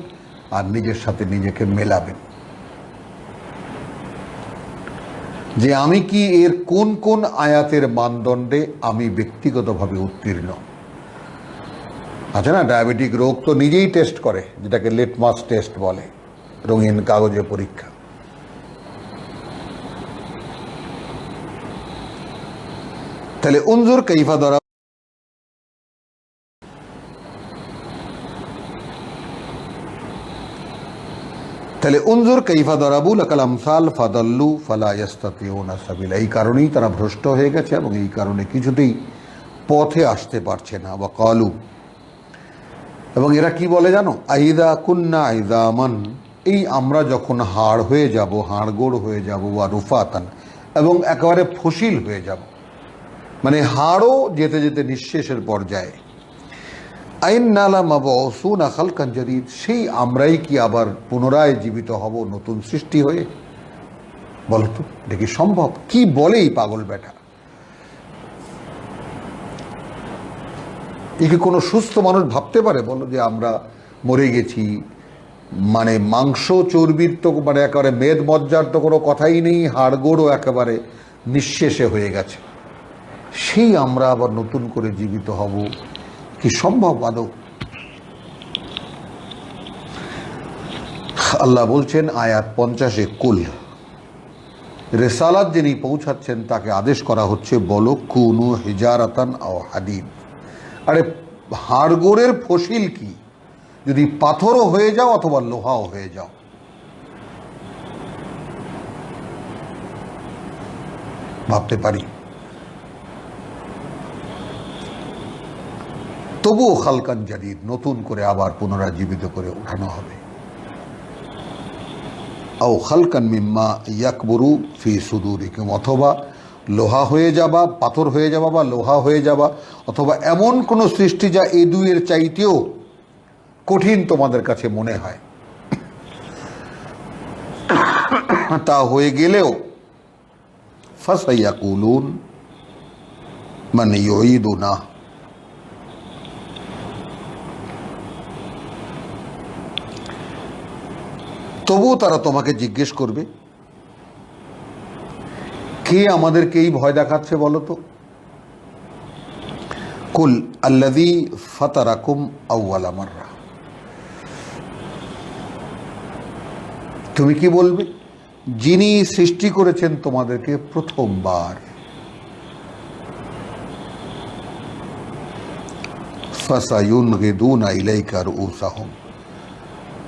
আর নিজের সাথে নিজেকে মেলাবেন যে আমি কি এর কোন কোন আয়াতের মানদণ্ডে আমি ব্যক্তিগতভাবে উত্তীর্ণ। আছে না, ডায়াবেটিক রোগ তো নিজেই টেস্ট করে, যেটাকে লিটমাস টেস্ট বলে, রঙিন কাগজে পরীক্ষা। তাহলে উনজুর কাইফা দরা, তাহলে উনজুর কাইফা দরাবু লাকাল আমসাল ফাদাল্লু ফালা ইয়াস্তাতিউনা সাবিলা, এই কারণেই তারা ভ্রষ্ট হয়ে গেছে এবং এই কারণে কিছুতেই পথে আসতে পারছে না। ওয়া ক্বালু, এবং এরা কি বলে জানো, আইদা কুন্না আইদামান, এই আমরা যখন হাড় হয়ে যাব, হাড়গোড় হয়ে যাব, ওয়া রুফাতান, এবং একেবারে ফসিল হয়ে যাব, মানে হাড়ও যেতে যেতে নিঃশেষের পর্যায়ে, আইন্না লামাবউসুনা খালকান জাদীদ, সেই আমরাই কি আবার পুনরায় জীবিত হব নতুন সৃষ্টি হয়ে? বলতো এটা কি সম্ভব? কি বলে এই পাগল বেটা? একে কোনো সুস্থ মানুষ ভাবতে পারে বলো যে আমরা মরে গেছি? মানে মাংস চর্বির তো মানে একেবারে মেদ মজ্জার তো কোনো কথাই নেই, হাড়গোড়ও একেবারে নিঃশেষে হয়ে গেছে, সেই আমরা আবার নতুন করে জীবিত হব? কি সম্ভব আদৌ? আল্লাহ বলছেন আয়াত 50-এ, কুল, রেসালাত যিনি পৌঁছাচ্ছেন তাকে আদেশ করা হচ্ছে, বলো কুনু হিজারাতান আও হাদিদ। আরে হাড়গোড়ের ফসিল কি? যদি পাথরও হয়ে যাও অথবা লোহাও হয়ে যাও। ভাবতে পারি? তবুও খালকান জাদীদ, নতুন করে আবার পুনরায় জীবিত করে উঠানো হবে। আও খালকান মিম্মা ইয়াকবুরু ফি সুদুরিকুম, অথবা লোহা হয়ে যাবা, পাথর হয়ে যাবা, বা লোহা হয়ে যাবা, অথবা এমন কোনো সৃষ্টি যা এই দুইয়ের চাইতেও কঠিন তোমাদের কাছে মনে হয়, তা হয়ে গেলেও ফাসাইয়াকুলুন মান ইউঈদুনা, তবুও তারা তোমাকে জিজ্ঞেস করবে কে আমাদেরকে এই ভয় দেখাচ্ছে বলো তো? কুল আল্লাযী ফাতারাকুম আউওয়ালা মাররা, তুমি কি বলবে? যিনি সৃষ্টি করেছেন তোমাদেরকে প্রথমবার। ফাসায়ুনগিদুনা ইলাইকা রুউসাহুম,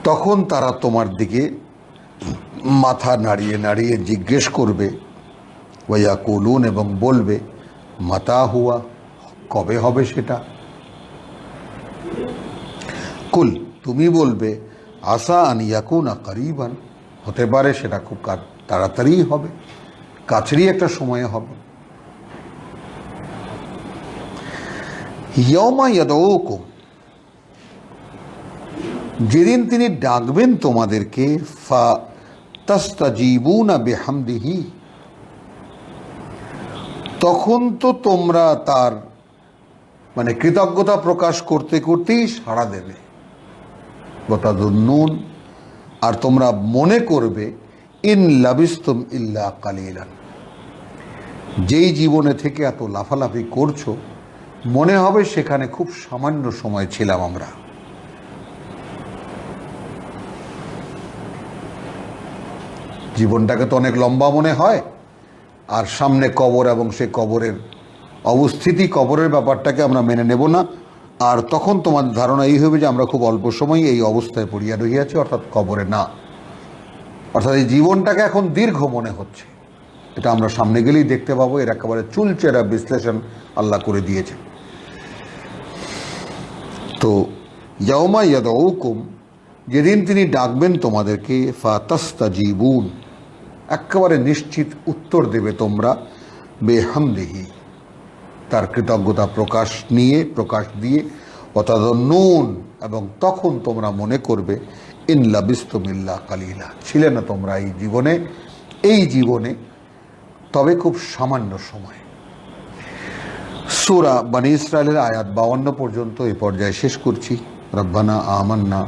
তখন তারা তোমার দিকে মাথা নাড়িয়ে নাড়িয়ে জিজ্ঞেস করবে, ওয়ায়াকুলুন, এবং বলবে, মাতা হুয়া, কবে হবে সেটা? কুল, তুমি বলবে, আসা আন ইয়াকুনা করিবান, হতে পারে সেটা খুব তাড়াতাড়ি হবে, কাছেরই একটা সময়ে হবে। ইয়াউমা ইয়াদউকুম, যেদিন তিনি ডাকবেন তোমাদেরকে, ফা তাস্তাজিবুনা বিহামদিহি, তখন তো তোমরা তার মানে কৃতজ্ঞতা প্রকাশ করতে করতেই সাড়া দেবে। ওয়াতাদুন্নুন, আর তোমরা মনে করবে, ইন লাবিস্তুম ইল্লা কালিলান, যেই জীবনে থেকে এত লাফালাফি করছো মনে হবে সেখানে খুব সামান্য সময় ছিলাম আমরা। জীবনটাকে তো অনেক লম্বা মনে হয়, আর সামনে কবর এবং সে কবরের অবস্থিতি, কবরের ব্যাপারটাকে আমরা মেনে নেব না। আর তখন তোমাদের ধারণা এই হবে যে আমরা খুব অল্প সময় এই অবস্থায় পড়িয়া রহিয়াছি, অর্থাৎ কবরে না। অর্থাৎ এই জীবনটাকে এখন দীর্ঘ মনে হচ্ছে। এটা আমরা সামনে গেলেই দেখতে পাবো। এর একেবারে চুলচেরা বিশ্লেষণ আল্লাহ করে দিয়েছে। তো ইয়াউমা ইয়াদউকুম, যেদিন তিনি ডাকবেন তোমাদেরকে, ফাতাস্তাজিবুন, একেবারে নিশ্চিত উত্তর দেবে তোমরা, বেহামদিহি, তার কৃতজ্ঞতা প্রকাশ দিয়ে, ওয়াতাদুন্নুন, এবং তখন তোমরা মনে করবে, ইন লাবিস্তুম ইল্লা কালিলা, ছিলে না তোমরা এই জীবনে তবে খুব সামান্য সময়। সূরা বনী ইসরাইলের আয়াত 52 পর্যন্ত এই পর্যায়ে শেষ করছি। রব্বানা আমান্না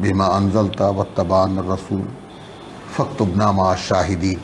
বিমা আনজালতা ওয়াত্তাবা'না রাসূল ফাকতুবনা মা শাহিদিন।